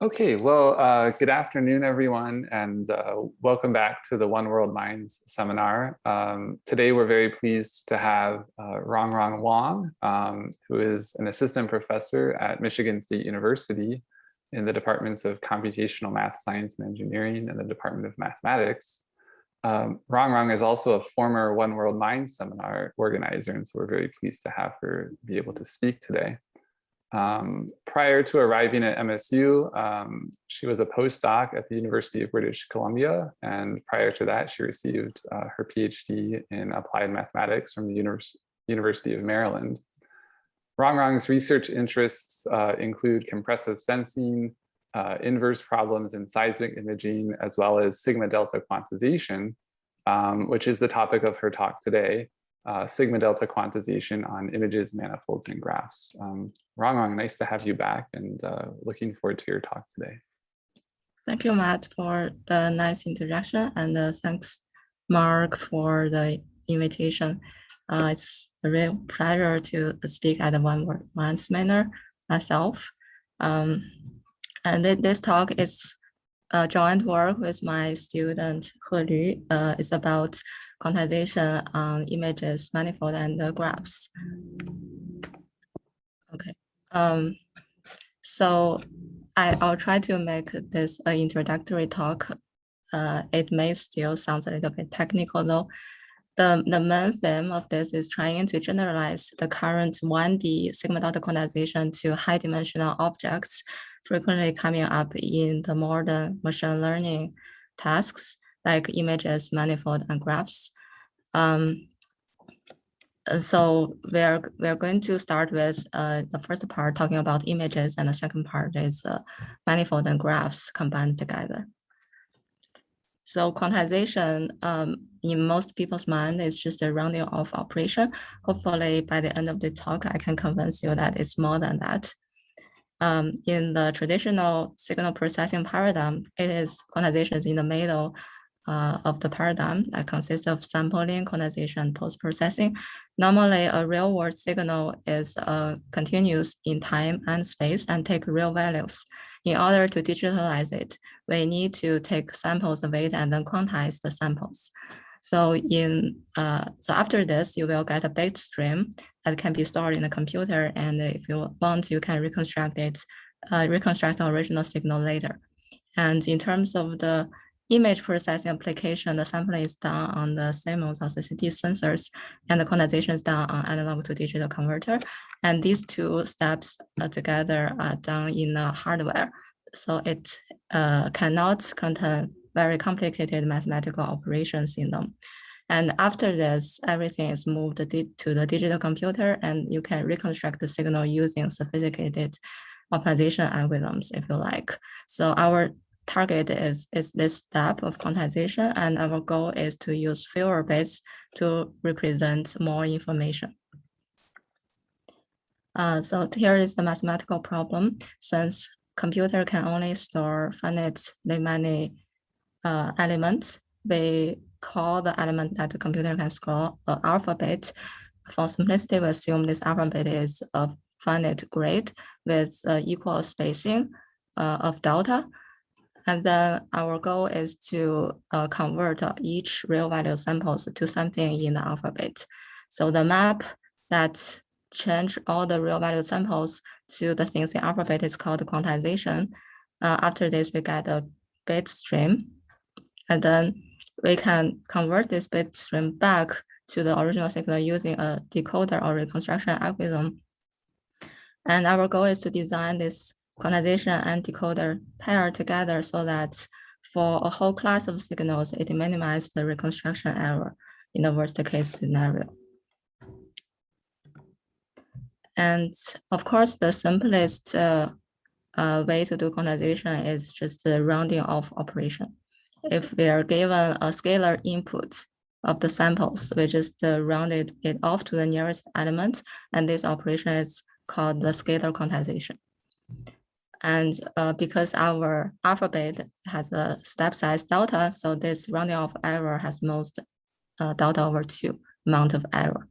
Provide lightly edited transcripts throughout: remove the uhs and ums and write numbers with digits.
Okay, well, good afternoon, everyone, and welcome back to the One-World-MINDS seminar. Today, we're very pleased to have Rongrong Wang, who is an assistant professor at Michigan State University in the departments of computational math, science, and engineering, and the Department of Mathematics. Rongrong is also a former One-World-MINDS seminar organizer, and so we're very pleased to have her be able to speak today. Prior to arriving at MSU, she was a postdoc at the University of British Columbia, and prior to that, she received her PhD in applied mathematics from the University of Maryland. Rongrong's research interests include compressive sensing, inverse problems in seismic imaging, as well as Sigma Detla quantization, which is the topic of her talk today. Sigma Detla quantization on images, manifolds, and graphs. Rongrong, nice to have you back, and looking forward to your talk today. Thank you, Matt, for the nice introduction, and thanks, Mark, for the invitation. It's a real pleasure to speak at the One-World-MINDS seminar myself. And this talk is a joint work with my student He Lü. It's about quantization on images, manifold, and graphs. Okay. So I'll try to make this an introductory talk. It may still sound a little bit technical, though. The main theme of this is trying to generalize the current 1D Sigma Detla quantization to high-dimensional objects frequently coming up in the modern machine learning tasks like images, manifold, and graphs. So we're going to start with the first part talking about images, and the second part is manifold and graphs combined together. So quantization in most people's mind is just a rounding off operation. Hopefully by the end of the talk, I can convince you that it's more than that. In the traditional signal processing paradigm, quantization is in the middle of the paradigm that consists of sampling, quantization, and post-processing. Normally, a real-world signal is continuous in time and space and take real values. In order to digitalize it, we need to take samples of it and then quantize the samples. So after this, you will get a bit stream that can be stored in the computer, and if you want, you can reconstruct it, reconstruct the original signal later. And in terms of the image processing application, the sampling is done on the CMOS or CCD sensors, and the quantization is done on analog to digital converter. And these two steps together are done in the hardware. So it cannot contain very complicated mathematical operations in them. And after this, everything is moved to the digital computer, and you can reconstruct the signal using sophisticated optimization algorithms, if you like. So our target is this step of quantization, and our goal is to use fewer bits to represent more information. So here is the mathematical problem. Since computer can only store finitely many elements, we call the element that the computer can store an alphabet. For simplicity, we assume this alphabet is of finite grade with equal spacing of delta. And then our goal is to convert each real value samples to something in the alphabet. So the map that change all the real value samples to the things in alphabet is called quantization. After this, we get a bit stream. And then we can convert this bit stream back to the original signal using a decoder or reconstruction algorithm. And our goal is to design this quantization and decoder pair together so that for a whole class of signals, it minimizes the reconstruction error in the worst case scenario. And of course, the simplest way to do quantization is just the rounding off operation. If we are given a scalar input of the samples, we just rounded it off to the nearest element, and this operation is called the scalar quantization. And because our alphabet has a step size delta, so this rounding off error has most delta over 2 amount of error.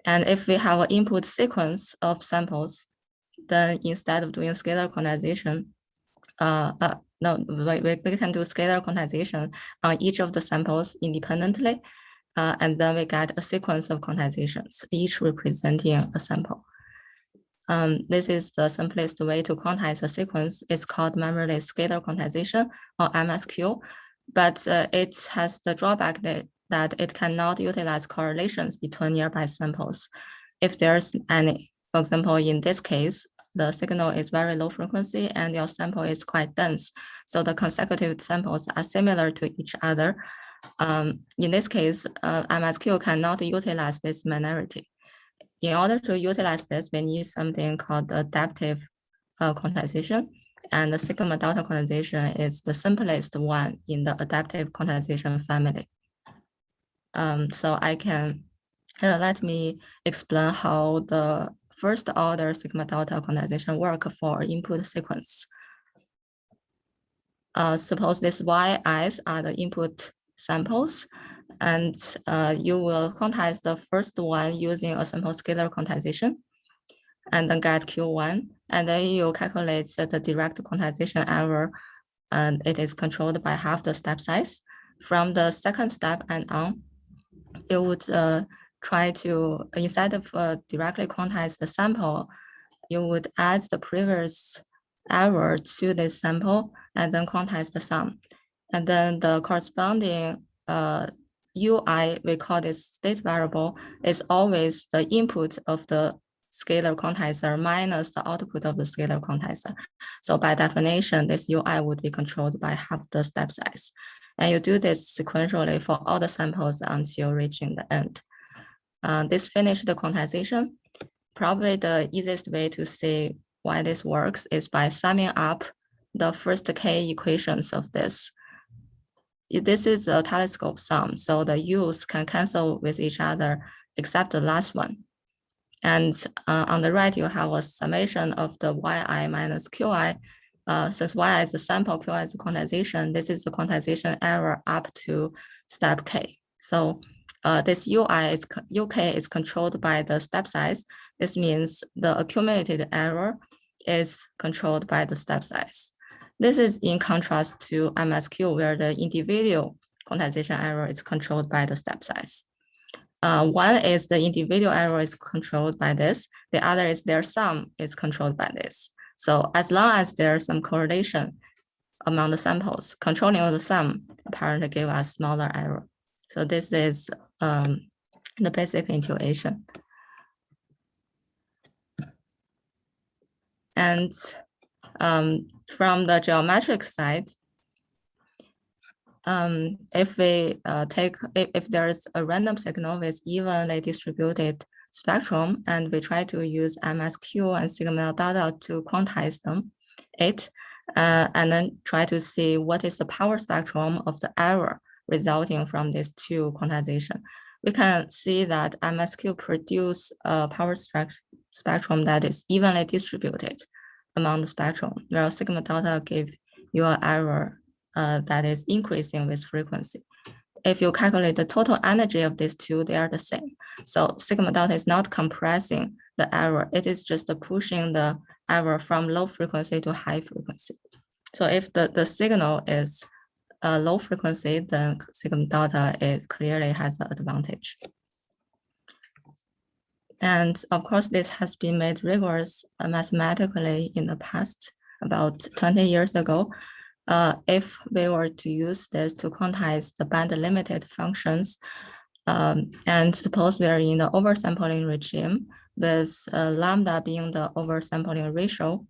And if we have an input sequence of samples, then instead of doing scalar quantization, no, we can do scalar quantization on each of the samples independently, and then we get a sequence of quantizations, each representing a sample. This is the simplest way to quantize a sequence. It's called memoryless scalar quantization, or MSQ, but it has the drawback that it cannot utilize correlations between nearby samples. If there's any, for example, in this case, the signal is very low frequency and your sample is quite dense. So the consecutive samples are similar to each other. In this case, MSQ cannot utilize this minority. In order to utilize this, we need something called adaptive quantization. And the Sigma Delta quantization is the simplest one in the adaptive quantization family. So I can, let me explain how the first order Sigma Delta quantization work for input sequence. Suppose these yi's are the input samples, and you will quantize the first one using a simple scalar quantization, and then get Q1, and then you calculate the direct quantization error, and it is controlled by half the step size. From the second step and on, you would try to, instead of directly quantize the sample, you would add the previous error to this sample and then quantize the sum. And then the corresponding UI, we call this state variable, is always the input of the scalar quantizer minus the output of the scalar quantizer. So by definition, this UI would be controlled by half the step size. And you do this sequentially for all the samples until reaching the end. This finished the quantization. Probably the easiest way to see why this works is by summing up the first k equations of this. This is a telescope sum, so the u's can cancel with each other except the last one. And on the right, you have a summation of the yi minus qi. Since yi is the sample, qi is the quantization, this is the quantization error up to step k. So this uk is controlled by the step size. This means the accumulated error is controlled by the step size. This is in contrast to MSQ, where the individual quantization error is controlled by the step size. One is the individual error is controlled by this. The other is their sum is controlled by this. So as long as there's some correlation among the samples, controlling of the sum apparently give us smaller error. So this is the basic intuition. And from the geometric side, if we if there's a random signal with evenly distributed spectrum, and we try to use MSQ and Sigma Delta to quantize it, and then try to see what is the power spectrum of the error resulting from these two quantization, we can see that MSQ produce a power spectrum that is evenly distributed among the spectrum, whereas Sigma Delta give you an error that is increasing with frequency. If you calculate the total energy of these two, they are the same. So Sigma Delta is not compressing the error. It is just pushing the error from low frequency to high frequency. So if the signal is low frequency, then Sigma Delta clearly has an advantage. And of course, this has been made rigorous mathematically in the past, about 20 years ago. If we were to use this to quantize the band-limited functions, and suppose we are in the oversampling regime with lambda being the oversampling ratio,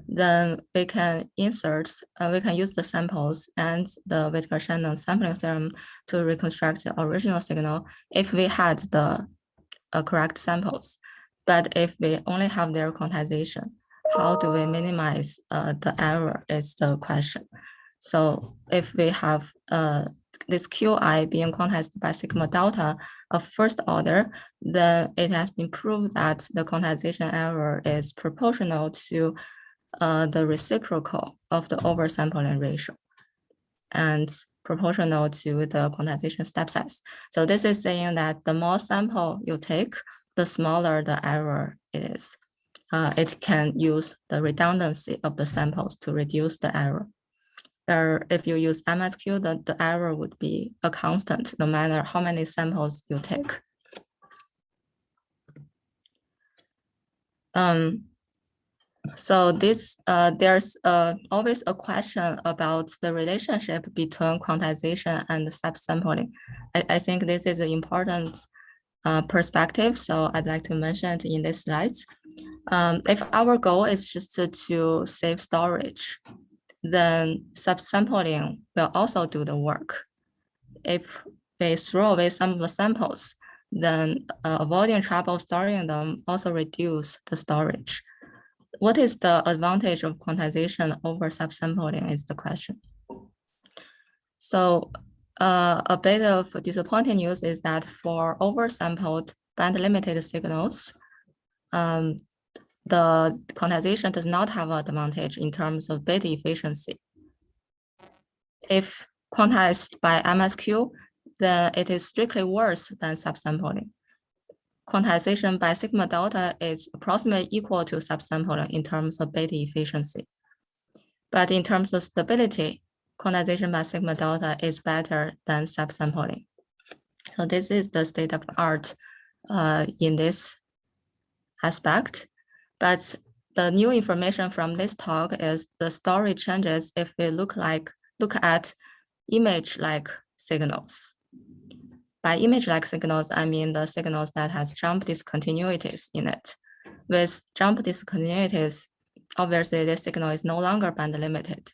then we can insert, we can use the samples and the Whittaker-Shannon sampling theorem to reconstruct the original signal if we had the correct samples. But if we only have their quantization, how do we minimize the error is the question. So if we have this Qi being quantized by Sigma Delta of first order, then it has been proved that the quantization error is proportional to the reciprocal of the oversampling ratio and proportional to the quantization step size. So this is saying that the more sample you take, the smaller the error is. it can use the redundancy of the samples to reduce the error. Or if you use MSQ, the error would be a constant no matter how many samples you take. So this there's always a question about the relationship between quantization and subsampling. I think this is an important perspective, so I'd like to mention it in these slides. If our goal is just to save storage, then subsampling will also do the work. If we throw away some of the samples, then avoiding trouble storing them also reduce the storage. What is the advantage of quantization over subsampling is the question. So a bit of disappointing news is that for oversampled band-limited signals, the quantization does not have an advantage in terms of bit efficiency. If quantized by MSQ, then it is strictly worse than subsampling. Quantization by Sigma Delta is approximately equal to subsampling in terms of bit efficiency. But in terms of stability, quantization by Sigma Delta is better than subsampling. So this is the state of art in this aspect. But the new information from this talk is the story changes if we look at image-like signals. By image-like signals, I mean the signals that has jump discontinuities in it. With jump discontinuities, obviously this signal is no longer band-limited.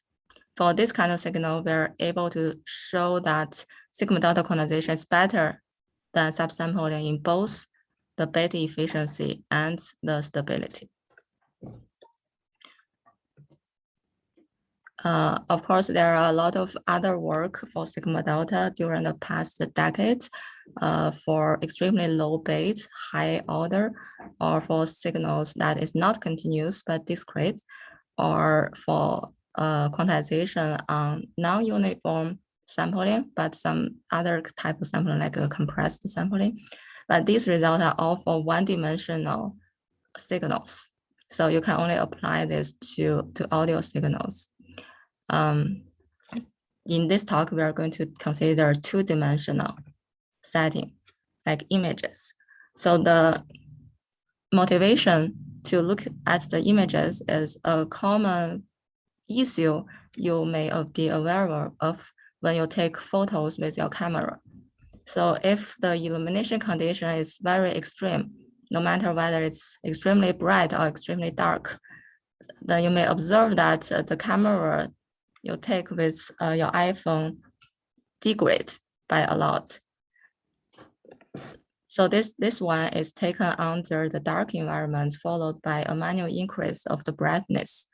For this kind of signal, we're able to show that Sigma Delta quantization is better than subsampling in both the bit efficiency and the stability. Of course, there are a lot of other work for Sigma Delta during the past decades for extremely low bit, high order, or for signals that is not continuous but discrete, or for quantization on non-uniform sampling, but some other type of sampling like a compressed sampling. But these results are all for one-dimensional signals. So you can only apply this to audio signals. In this talk, we are going to consider two-dimensional setting, like images. So the motivation to look at the images is a common issue you may be aware of when you take photos with your camera. So if the illumination condition is very extreme, no matter whether it's extremely bright or extremely dark, then you may observe that the camera you take with your iPhone degrade by a lot. So this one is taken under the dark environment, followed by a manual increase of the brightness.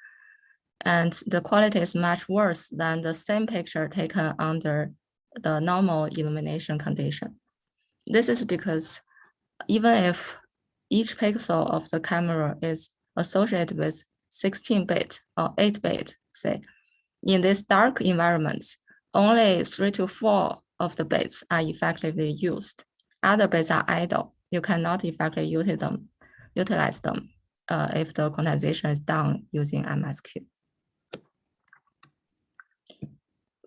And the quality is much worse than the same picture taken under the normal illumination condition. This is because even if each pixel of the camera is associated with 16-bit or 8-bit, say, in this dark environment, only 3 to 4 of the bits are effectively used. Other bits are idle. You cannot effectively utilize them if the quantization is done using MSQ.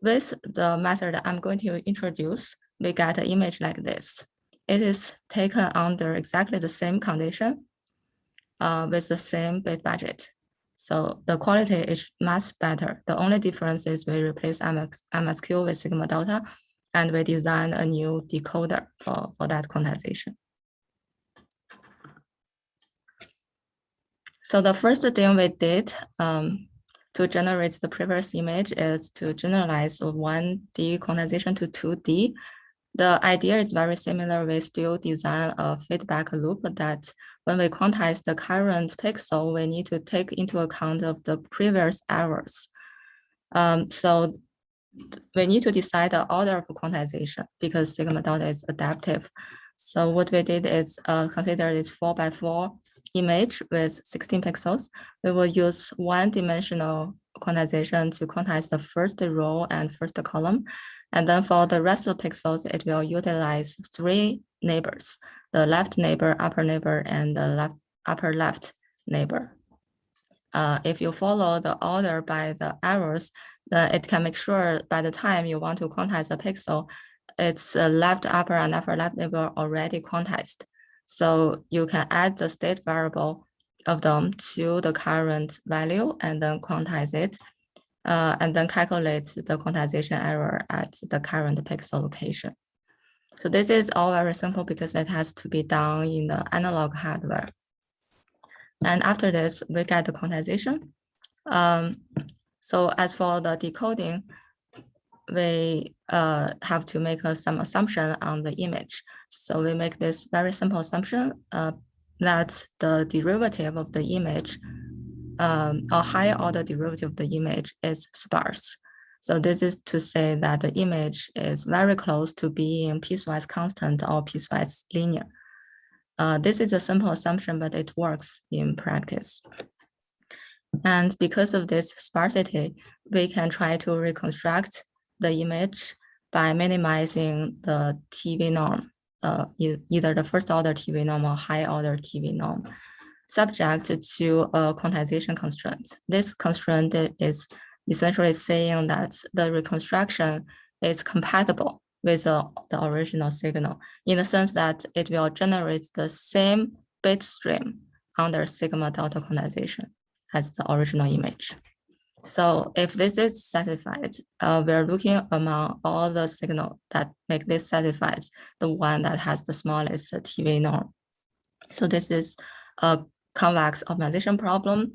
With the method I'm going to introduce, we get an image like this. It is taken under exactly the same condition with the same bit budget. So the quality is much better. The only difference is we replace MSQ with Sigma Delta, and we design a new decoder for that quantization. So the first thing we did to generate the previous image is to generalize 1D quantization to 2D. The idea is very similar. We still design a feedback loop that when we quantize the current pixel, we need to take into account of the previous errors. So we need to decide the order of quantization because Sigma Delta is adaptive. So what we did is consider this 4x4 image with 16 pixels. We will use one-dimensional quantization to quantize the first row and first column. And then for the rest of the pixels, it will utilize 3 neighbors, the left neighbor, upper neighbor, and the upper left neighbor. If you follow the order by the arrows, then it can make sure by the time you want to quantize a pixel, its left upper and upper left neighbor already quantized. So you can add the state variable of them to the current value and then quantize it, and then calculate the quantization error at the current pixel location. So this is all very simple because it has to be done in the analog hardware. And after this, we get the quantization. So as for the decoding, we have to make some assumption on the image. So we make this very simple assumption that the derivative of the image, or higher order derivative of the image, is sparse. So this is to say that the image is very close to being piecewise constant or piecewise linear. This is a simple assumption, but it works in practice. And because of this sparsity, we can try to reconstruct the image by minimizing the TV norm, either the first order TV norm or high order TV norm, subject to a quantization constraint. This constraint is essentially saying that the reconstruction is compatible with the original signal, in the sense that it will generate the same bit stream under Sigma Detla quantization as the original image. So if this is satisfied, we're looking among all the signal that make this satisfied, the one that has the smallest TV norm. So this is a convex optimization problem.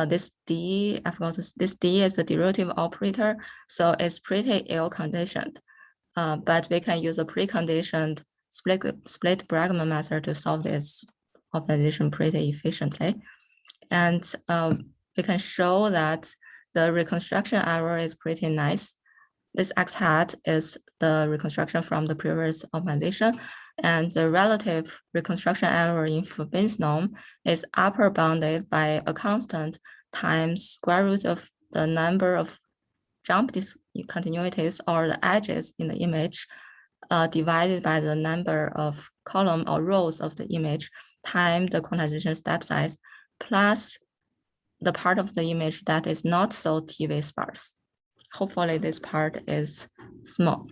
This D is a derivative operator, so it's pretty ill-conditioned. But we can use a preconditioned split Bregman method to solve this optimization pretty efficiently. And we can show that the reconstruction error is pretty nice. This X hat is the reconstruction from the previous optimization, and the relative reconstruction error in Fubin's norm is upper bounded by a constant times square root of the number of jump discontinuities or the edges in the image, divided by the number of column or rows of the image times the quantization step size, plus the part of the image that is not so TV sparse. Hopefully this part is small.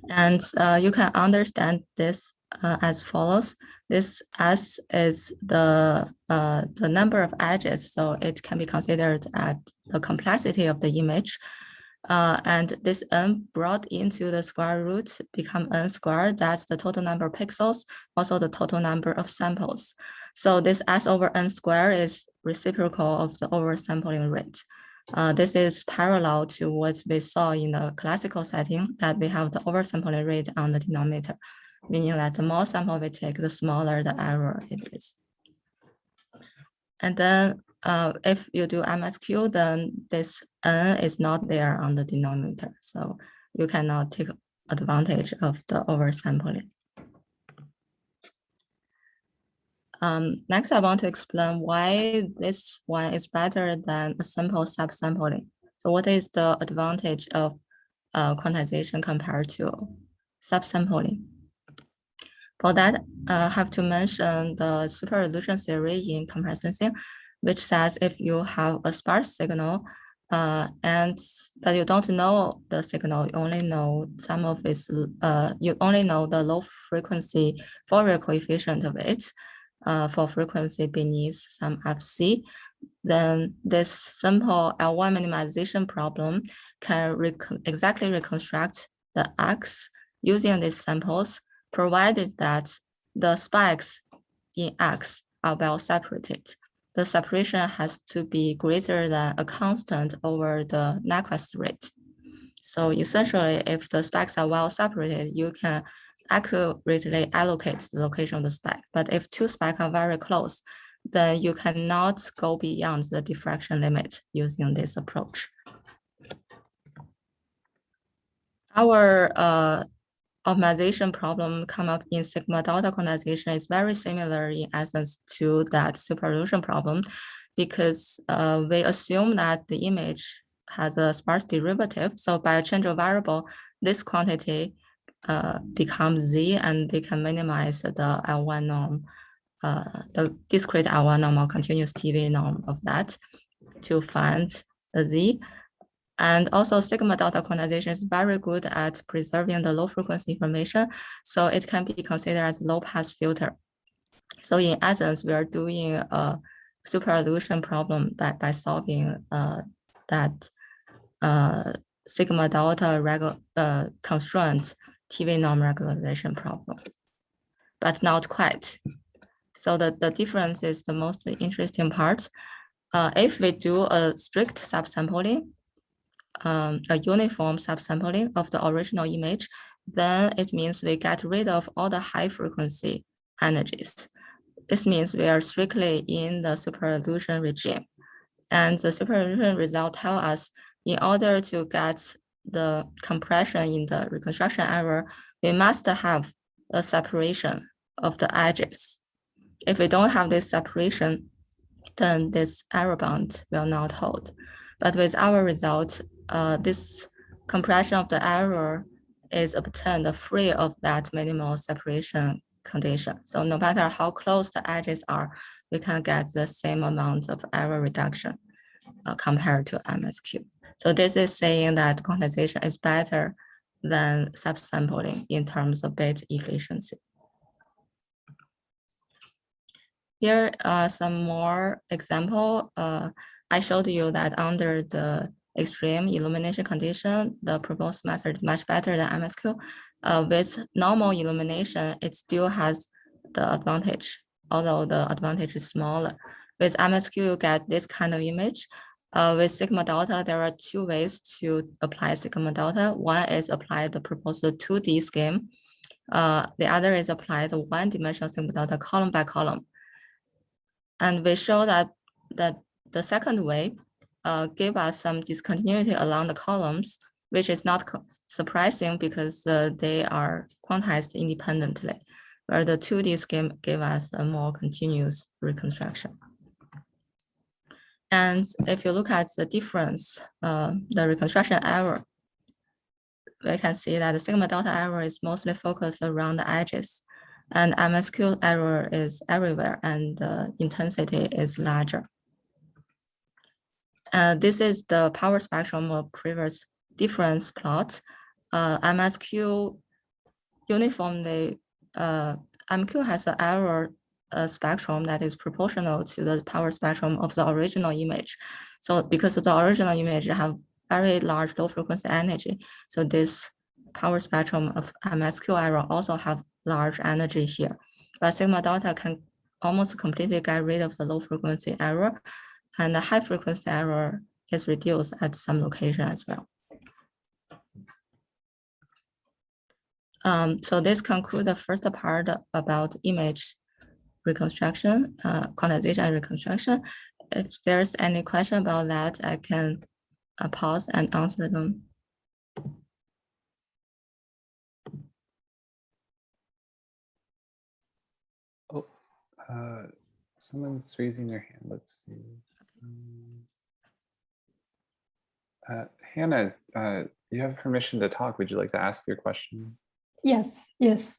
And you can understand this as follows. This S is the number of edges, so it can be considered at the complexity of the image. And this n brought into the square root become n squared. That's the total number of pixels, also the total number of samples. So this S over n squared is reciprocal of the oversampling rate. This is parallel to what we saw in the classical setting, that we have the oversampling rate on the denominator, meaning that the more sample we take, the smaller the error it is. And then if you do MSQ, then this n is not there on the denominator, so you cannot take advantage of the oversampling. Next, I want to explain why this one is better than a simple subsampling. So what is the advantage of quantization compared to subsampling? For that, I have to mention the super resolution theory in compression sensing, which says if you have a sparse signal, but you don't know the signal, you only know some of its, you only know the low frequency Fourier coefficient of it, for frequency beneath some FC, then this simple L1 minimization problem can exactly reconstruct the X using these samples, provided that the spikes in X are well separated. The separation has to be greater than a constant over the Nyquist rate. So essentially, if the spikes are well separated, you can accurately allocate the location of the spike. But if two spikes are very close, then you cannot go beyond the diffraction limit using this approach. Our optimization problem come up in Sigma Detla quantization is very similar in essence to that super resolution problem, because we assume that the image has a sparse derivative. So by a change of variable, this quantity becomes Z, and we can minimize the L1 norm the discrete L1 norm or continuous TV norm of that to find the Z. And also Sigma Detla quantization is very good at preserving the low frequency information. So it can be considered as low pass filter. So in essence, we are doing a super illusion problem by solving that Sigma Detla constraint TV norm regularization problem, but not quite. So the difference is the most interesting part. If we do a strict subsampling, a uniform subsampling of the original image, then it means we get rid of all the high frequency energies. This means we are strictly in the super illusion regime. And the super illusion result tell us in order to get the compression in the reconstruction error, we must have a separation of the edges. If we don't have this separation, then this error bound will not hold. But with our result, this compression of the error is obtained free of that minimal separation condition. So no matter how close the edges are, we can get the same amount of error reduction compared to MSQ. So this is saying that quantization is better than subsampling in terms of bit efficiency. Here are some more example. I showed you that under the extreme illumination condition, the proposed method is much better than MSQ. With normal illumination, it still has the advantage, although the advantage is smaller. With MSQ, you get this kind of image. With Sigma Detla, there are two ways to apply Sigma Detla. One is apply the proposed 2D scheme. The other is apply the one-dimensional Sigma Detla column by column. And we show that the second way give us some discontinuity along the columns, which is not surprising because they are quantized independently, where the 2D scheme gave us a more continuous reconstruction. And if you look at the difference, the reconstruction error, we can see that the Sigma Detla error is mostly focused around the edges, and MSQ error is everywhere, and the intensity is larger. This is the power spectrum of previous difference plot. MSQ uniformly, MQ has an error spectrum that is proportional to the power spectrum of the original image. So because the original image have very large low frequency energy, so this power spectrum of MSQ error also have large energy here. But Sigma Detla can almost completely get rid of the low frequency error, and the high frequency error is reduced at some location as well. So this concludes the first part about image reconstruction, quantization and reconstruction. If there's any question about that, I can pause and answer them. Oh, someone's raising their hand. Let's see. Hannah, you have permission to talk. Would you like to ask your question? Yes,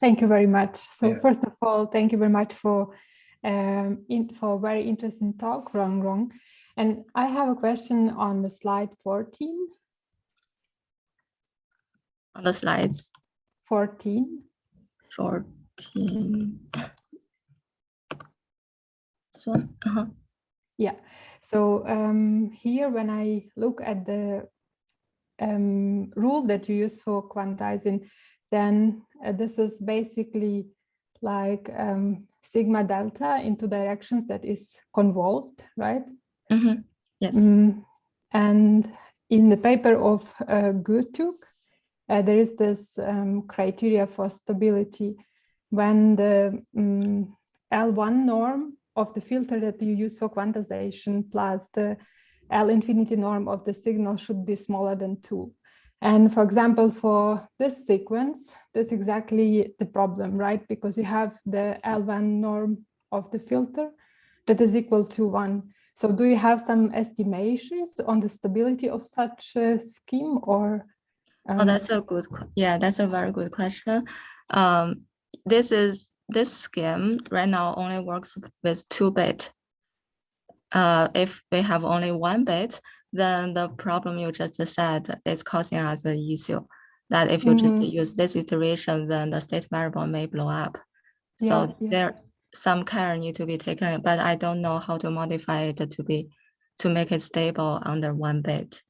thank you very much. So Yeah. First of all, thank you very much for a very interesting talk, Rongrong. And I have a question on the slide 14. On the slides. 14. 14. So, Yeah. So here, when I look at the rule that you use for quantizing, then this is basically like Sigma Detla into directions that is convolved, right? mm-hmm. Yes. And in the paper of Gutuk, there is this criteria for stability when the L1 norm of the filter that you use for quantization plus the L infinity norm of the signal should be smaller than 2. And for example, for this sequence, that's exactly the problem, right? Because you have the L1 norm of the filter that is equal to 1. So do you have some estimations on the stability of such a scheme, or? Oh, that's a good, that's a very good question. This is this scheme right now only works with 2 bit. If we have only 1 bit, then the problem you just said is causing us an issue. That if you just use this iteration, then the state variable may blow up. So there some care need to be taken, but I don't know how to modify it to make it stable under 1 bit.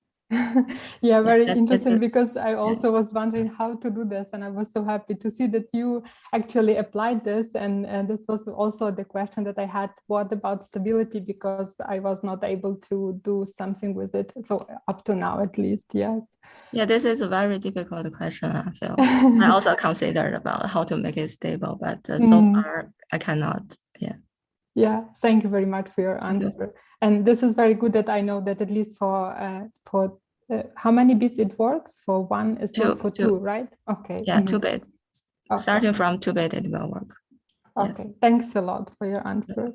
Yeah, very interesting, because I also was wondering how to do this, and I was so happy to see that you actually applied this, and this was also the question that I had, what about stability, because I was not able to do something with it, so up to now at least. Yeah, this is a very difficult question, I feel. I also considered about how to make it stable, but so far I cannot. Yeah, thank you very much for your answer. And this is very good that I know that at least for how many bits it works for 1 is not for 2, right? Okay. Yeah, 2 bit. Okay. Starting from 2 bit, it will work. Okay. Yes. Thanks a lot for your answer.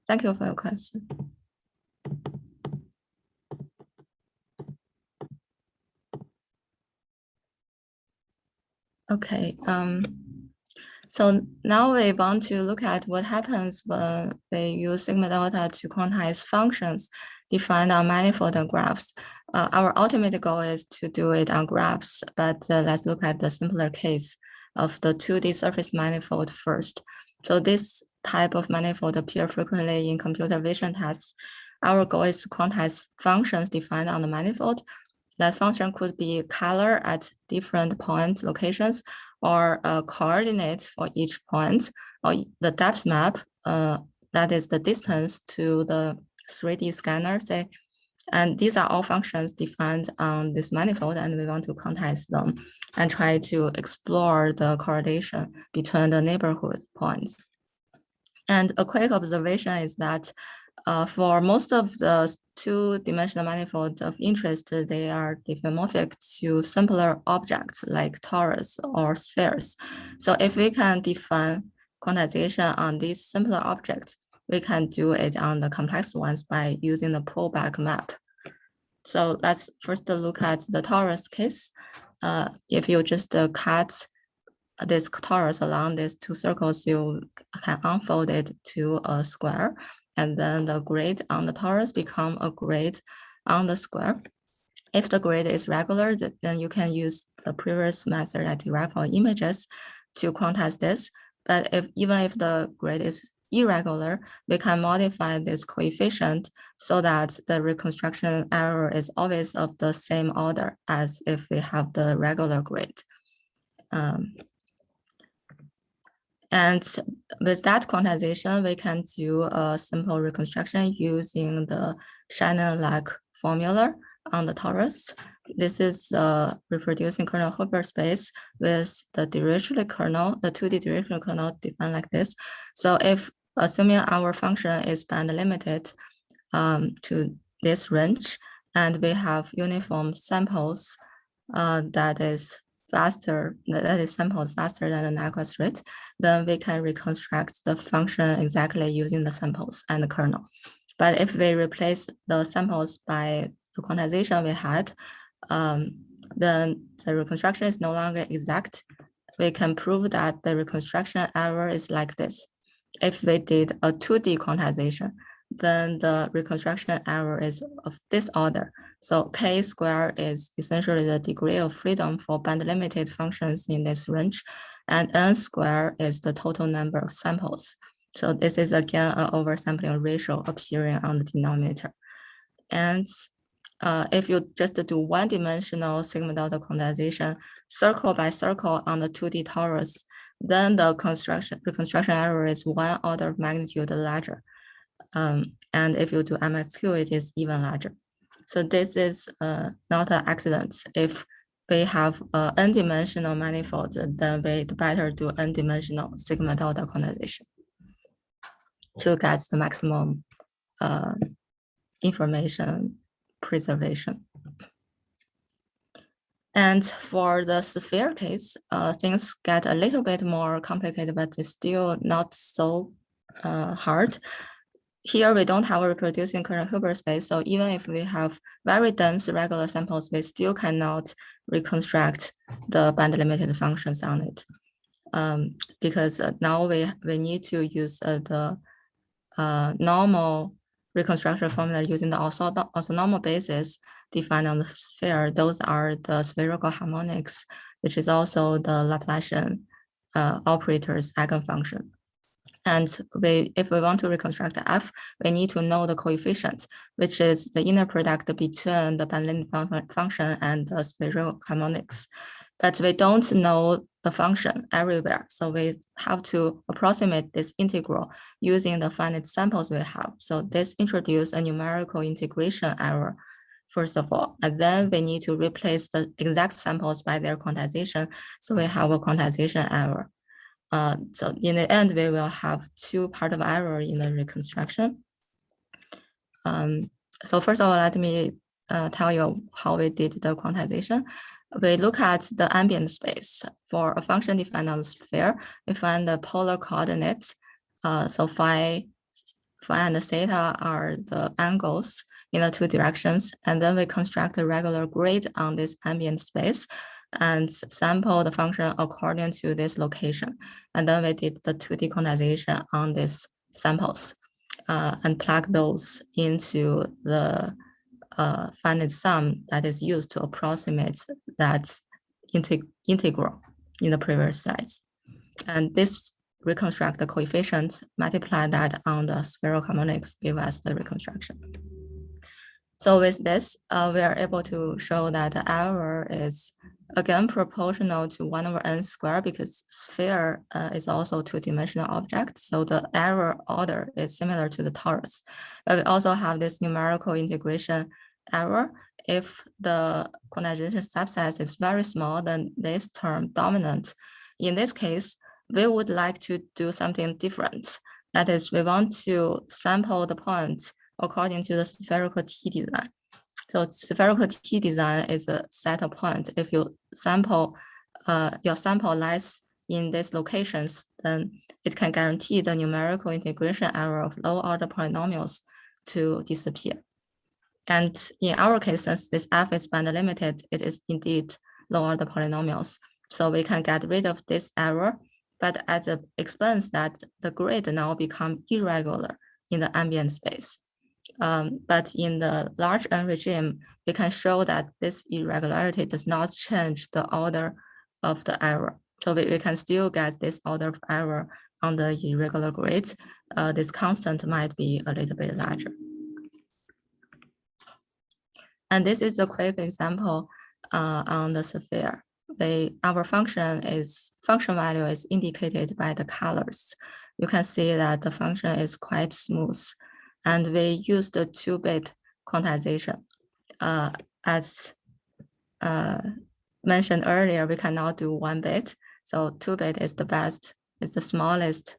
Thank you for your question. Okay. So now we want to look at what happens when we use Sigma Delta to quantize functions defined on manifold and graphs. Our ultimate goal is to do it on graphs, but let's look at the simpler case of the 2D surface manifold first. So this type of manifold appears frequently in computer vision tasks. Our goal is to quantize functions defined on the manifold. That function could be color at different point locations, or a coordinate for each point, or the depth map, that is the distance to the 3D scanner, say. And these are all functions defined on this manifold, and we want to quantize them and try to explore the correlation between the neighborhood points. And a quick observation is that for most of the 2-dimensional manifolds of interest, they are diffeomorphic to simpler objects like torus or spheres. So if we can define quantization on these simpler objects, we can do it on the complex ones by using the pullback map. So let's first look at the torus case. If you just cut this torus along these 2 circles, you can unfold it to a square, and then the grid on the torus become a grid on the square. If the grid is regular, then you can use the previous method at Numerical images to quantize this. But even if the grid is irregular, we can modify this coefficient so that the reconstruction error is always of the same order as if we have the regular grid. And with that quantization, we can do a simple reconstruction using the Shannon-like formula on the torus. This is reproducing kernel Hilbert space with the Dirichlet kernel, the 2D Dirichlet kernel defined like this. So if assuming our function is bandlimited to this range, and we have uniform samples that is sampled faster than the Nyquist rate, then we can reconstruct the function exactly using the samples and the kernel. But if we replace the samples by the quantization we had, then the reconstruction is no longer exact. We can prove that the reconstruction error is like this. If we did a 2D quantization, then the reconstruction error is of this order. So k square is essentially the degree of freedom for bandlimited functions in this range, and n square is the total number of samples. So this is again an oversampling ratio appearing on the denominator. And if you just do 1-dimensional Sigma Delta quantization, circle by circle on the 2D torus, then the reconstruction error is 1 order of magnitude larger. And if you do MXQ, it is even larger. So this is not an accident. If we have an n-dimensional manifold, then we better do n-dimensional Sigma Delta quantization to get the maximum information preservation. And for the sphere case, things get a little bit more complicated, but it's still not so hard. Here we don't have a reproducing kernel Hilbert space, so even if we have very dense regular samples, we still cannot reconstruct the bandlimited functions on it. because now we need to use the normal reconstruction formula using the orthonormal basis defined on the sphere. Those are the spherical harmonics, which is also the Laplacian operator's eigenfunction. And if we want to reconstruct the F, we need to know the coefficient, which is the inner product between the bandlimited function and the spherical harmonics. But we don't know the function everywhere. So we have to approximate this integral using the finite samples we have. So this introduces a numerical integration error, first of all, and then we need to replace the exact samples by their quantization. So we have a quantization error. So in the end, we will have two part of error in the reconstruction. So first of all, let me tell you how we did the quantization. We look at the ambient space for a function defined on the sphere. We find the polar coordinates. So phi and theta are the angles in the two directions. And then we construct a regular grid on this ambient space and sample the function according to this location. And then we did the 2D quantization on these samples and plug those into the finite sum that is used to approximate that integral in the previous slides. And this reconstruct the coefficients, multiply that on the spherical harmonics, give us the reconstruction. So with this, we are able to show that the error is again proportional to 1/n squared because sphere is also two-dimensional object. So the error order is similar to the torus. But we also have this numerical integration error. If the quantization subset is very small, then this term dominant. In this case, we would like to do something different. That is, we want to sample the point according to the spherical T design. So spherical T design is a set of points. If you sample, your sample lies in these locations, then it can guarantee the numerical integration error of low order polynomials to disappear. And in our case, since this F is bandlimited, it is indeed low order polynomials. So we can get rid of this error, but at the expense that the grid now become irregular in the ambient space. But in the large N regime, we can show that this irregularity does not change the order of the error. So we can still get this order of error on the irregular grid. This constant might be a little bit larger. And this is a quick example on the sphere. Our function value is indicated by the colors. You can see that the function is quite smooth. And we use the 2-bit quantization. As mentioned earlier, we cannot do 1-bit. So 2-bit is the best, is the smallest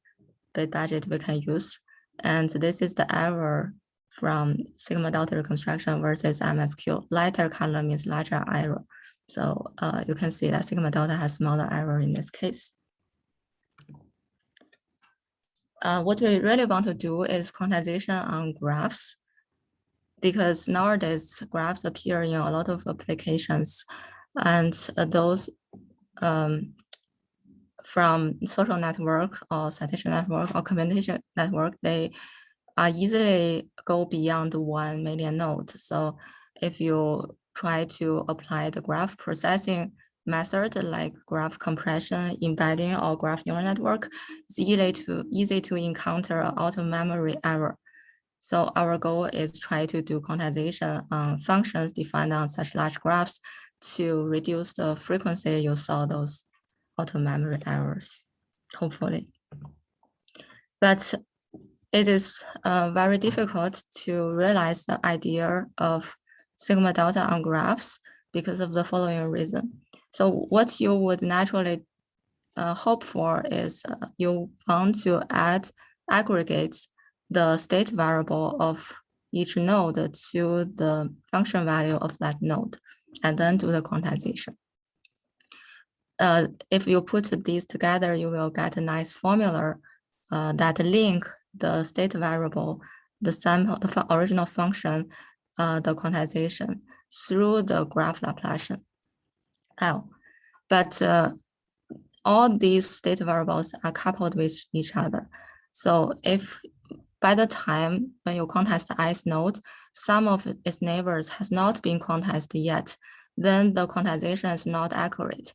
bit budget we can use. And this is the error from Sigma Detla reconstruction versus MSQ. Lighter color means larger error. So you can see that Sigma Detla has smaller error in this case. What we really want to do is quantization on graphs, because nowadays graphs appear in a lot of applications, and those from social network or citation network or communication network, they easily go beyond 1 million nodes. So if you try to apply the graph processing method like graph compression, embedding, or graph neural network, it's easy to encounter an out-of-memory error. So our goal is try to do quantization on functions defined on such large graphs to reduce the frequency you saw those out-of-memory errors, hopefully. But it is very difficult to realize the idea of Sigma Detla on graphs because of the following reason. So what you would naturally hope for is you want to aggregate the state variable of each node to the function value of that node, and then do the quantization. If you put these together, you will get a nice formula that link the state variable, the sample, the original function, the quantization through the graph Laplacian L. But all these state variables are coupled with each other. So if by the time when you quantize the ith node, some of its neighbors has not been quantized yet, then the quantization is not accurate.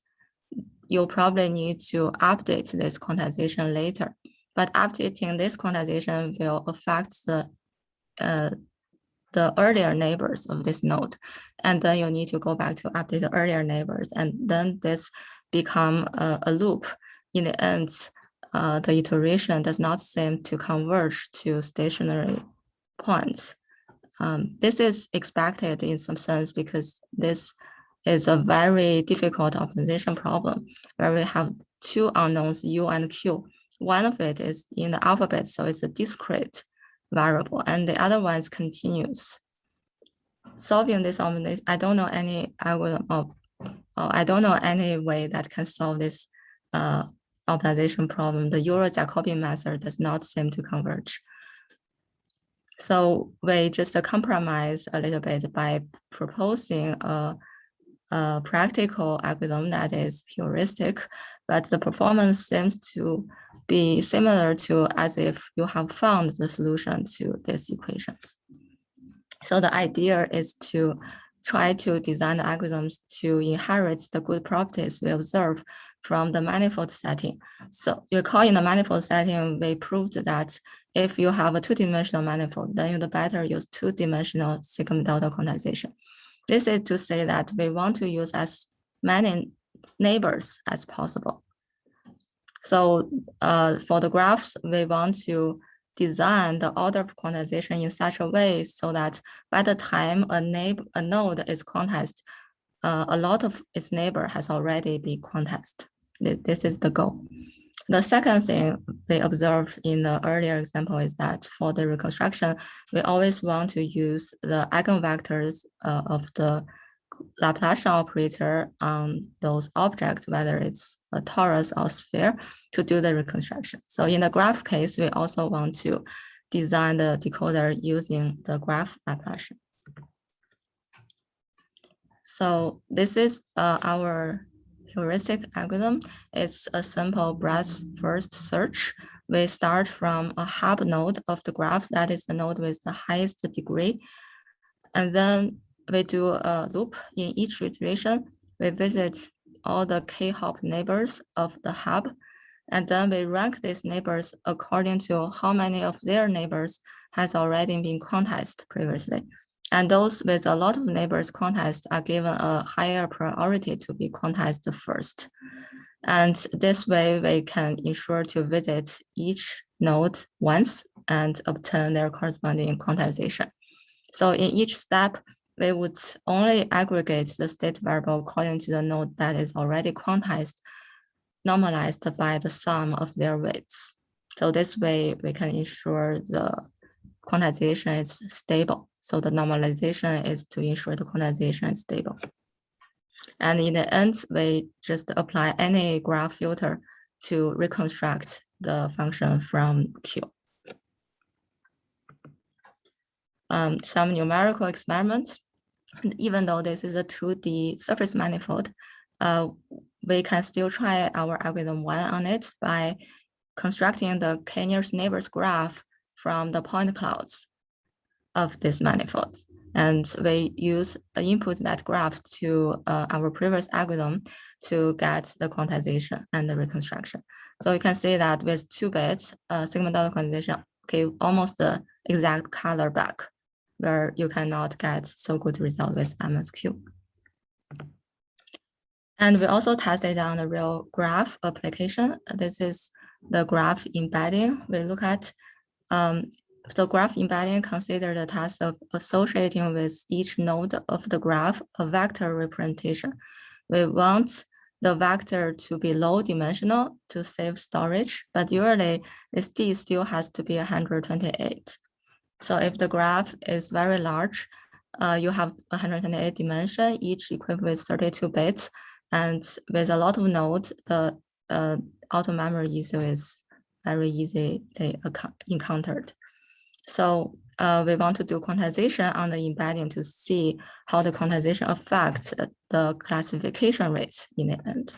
You'll probably need to update this quantization later. But updating this quantization will affect the earlier neighbors of this node. And then you need to go back to update the earlier neighbors. And then this become a loop. In the end, the iteration does not seem to converge to stationary points. This is expected in some sense because this is a very difficult optimization problem where we have two unknowns, U and Q. One of it is in the alphabet, so it's a discrete variable, and the other one is continuous. Solving this optimization, I don't know any algorithm of, I don't know any way that can solve this optimization problem. The Euro-Jacobi method does not seem to converge. So we just compromise a little bit by proposing a practical algorithm that is heuristic, but the performance seems to be similar to as if you have found the solution to these equations. So the idea is to try to design the algorithms to inherit the good properties we observe from the manifold setting. So you recall in the manifold setting, we proved that if you have a two-dimensional manifold, then you'd better use two-dimensional Sigma Detla quantization. This is to say that we want to use as many neighbors as possible. So for the graphs, we want to design the order of quantization in such a way so that by the time a node is quantized, a lot of its neighbor has already been quantized. This is the goal. The second thing we observed in the earlier example is that for the reconstruction, we always want to use the eigenvectors of the Laplacian operator on those objects, whether it's a torus or sphere, to do the reconstruction. So in the graph case, we also want to design the decoder using the graph Laplacian. So this is our heuristic algorithm. It's a simple breadth first search. We start from a hub node of the graph, that is the node with the highest degree. And then we do a loop in each iteration. We visit all the k-hop neighbors of the hub, and then we rank these neighbors according to how many of their neighbors has already been quantized previously. And those with a lot of neighbors quantized are given a higher priority to be quantized first. And this way we can ensure to visit each node once and obtain their corresponding quantization. So in each step, we would only aggregate the state variable according to the node that is already quantized, normalized by the sum of their weights. So this way we can ensure the quantization is stable. So the normalization is to ensure the quantization is stable. And in the end, we just apply any graph filter to reconstruct the function from Q. Some numerical experiments. Even though this is a 2D surface manifold, we can still try our algorithm 1 on it by constructing the k-nearest neighbors graph from the point clouds of this manifold. And we use input that graph to our previous algorithm to get the quantization and the reconstruction. So you can see that with 2 bits, Sigma Detla quantization gave almost the exact color back, where you cannot get so good result with MSQ. And we also tested on the real graph application. This is the graph embedding. We look at the graph embedding consider the task of associating with each node of the graph a vector representation. We want the vector to be low dimensional to save storage, but usually this D still has to be 128. So if the graph is very large, you have 128 dimension, each equipped with 32 bits, and with a lot of nodes, the auto memory issue is very easily encountered. So we want to do quantization on the embedding to see how the quantization affects the classification rates in the end.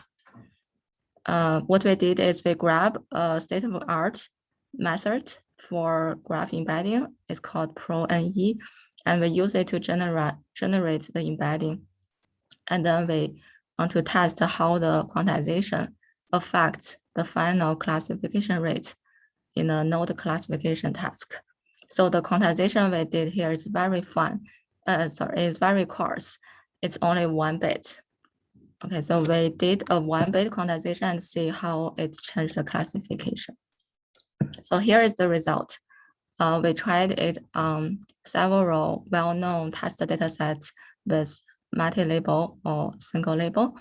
what we did is we grab a state-of-the-art method for graph embedding. It's called ProNE, and we use it to generate the embedding. And then we want to test how the quantization affects the final classification rate in a node classification task. So the quantization we did here is very fun. It's very coarse. It's only 1 bit. Okay, so we did a 1-bit quantization and see how it changed the classification. So here is the result. We tried it on several well-known test data sets with multi-label or single label.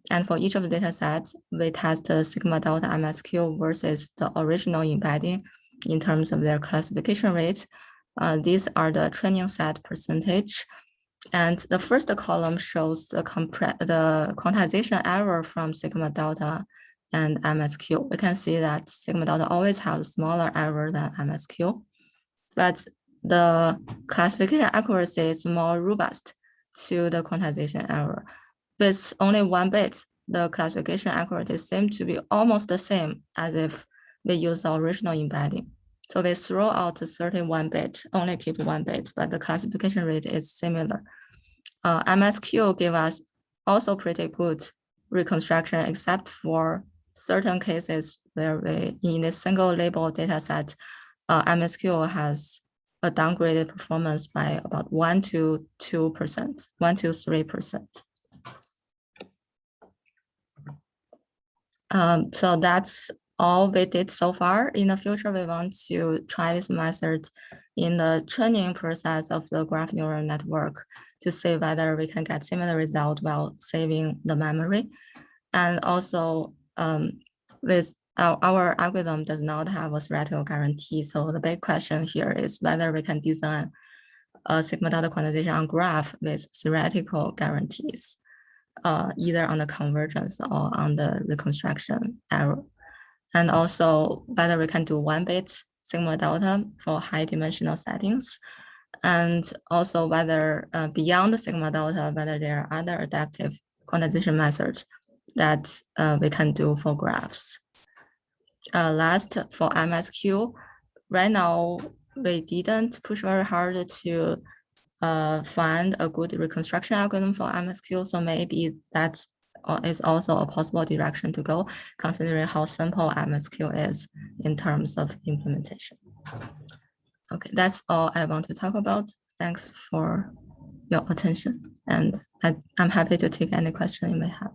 And for each of the data sets, we test the sigma delta MSQ versus the original embedding in terms of their classification rates. These are the training set percentage. And the first column shows the quantization error from sigma delta and MSQ. We can see that sigma delta always has a smaller error than MSQ, but the classification accuracy is more robust to the quantization error. With only 1 bit, the classification accuracy seems to be almost the same as if we use the original embedding. So we throw out 31 bit, only keep 1 bit, but the classification rate is similar. MSQ gave us also pretty good reconstruction, except for certain cases where we, in a single label data set, MSQ has a downgraded performance by about 1 to 2%, 1 to 3%. So that's all we did so far. In the future, we want to try this method in the training process of the graph neural network to see whether we can get similar result while saving the memory. And also with our algorithm does not have a theoretical guarantee. So the big question here is whether we can design a sigma delta quantization on graph with theoretical guarantees, either on the convergence or on the reconstruction error. And also whether we can do 1-bit sigma delta for high dimensional settings. And also whether beyond the sigma delta, whether there are other adaptive quantization methods that we can do for graphs. Last, for MSQ, right now we didn't push very hard to find a good reconstruction algorithm for MSQ, so maybe that is also a possible direction to go, considering how simple MSQ is in terms of implementation. Okay, that's all I want to talk about. Thanks for your attention, and I'm happy to take any question you may have.